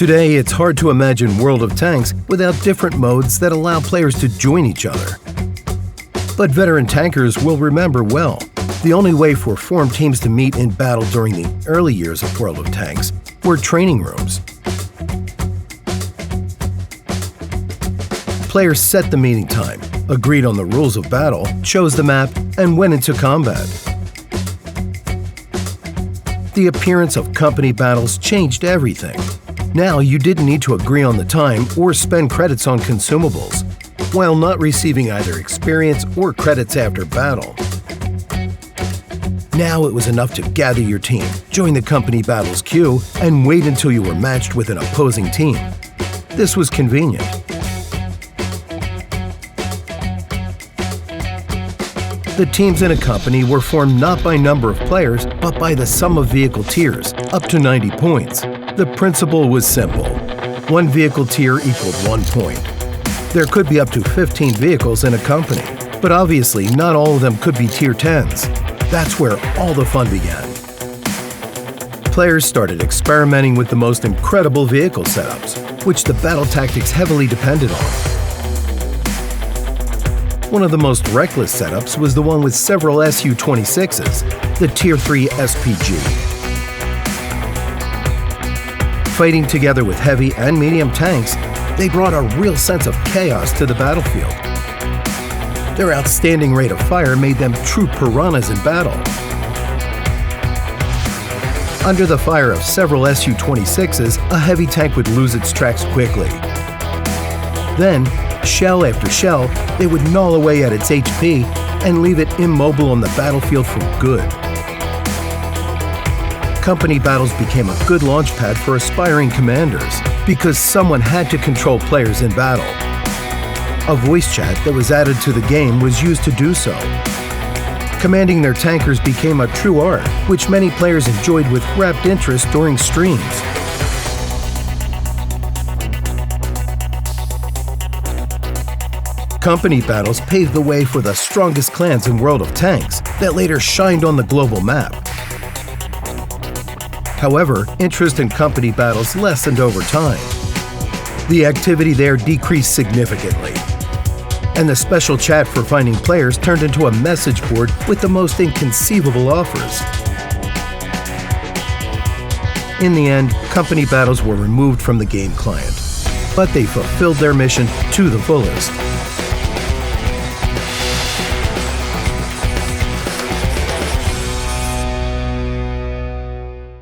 Today, it's hard to imagine World of Tanks without different modes that allow players to join each other. But veteran tankers will remember well, the only way for formed teams to meet in battle during the early years of World of Tanks were training rooms. Players set the meeting time, agreed on the rules of battle, chose the map, and went into combat. The appearance of company battles changed everything. Now you didn't need to agree on the time or spend credits on consumables, while not receiving either experience or credits after battle. Now it was enough to gather your team, join the company battles queue, and wait until you were matched with an opposing team. This was convenient. The teams in a company were formed not by number of players, but by the sum of vehicle tiers, up to 90 points. The principle was simple. One vehicle tier equaled 1 point. There could be up to 15 vehicles in a company, but obviously not all of them could be tier 10s. That's where all the fun began. Players started experimenting with the most incredible vehicle setups, which the battle tactics heavily depended on. One of the most reckless setups was the one with several Su-26s, the Tier 3 SPG. Fighting together with heavy and medium tanks, they brought a real sense of chaos to the battlefield. Their outstanding rate of fire made them true piranhas in battle. Under the fire of several Su-26s, a heavy tank would lose its tracks quickly. Then, shell after shell, they would gnaw away at its HP and leave it immobile on the battlefield for good. Company battles became a good launchpad for aspiring commanders because someone had to control players in battle. A voice chat that was added to the game was used to do so. Commanding their tankers became a true art, which many players enjoyed with rapt interest during streams. Company battles paved the way for the strongest clans in World of Tanks that later shined on the global map. However, interest in company battles lessened over time. The activity there decreased significantly, and the special chat for finding players turned into a message board with the most inconceivable offers. In the end, company battles were removed from the game client, but they fulfilled their mission to the fullest.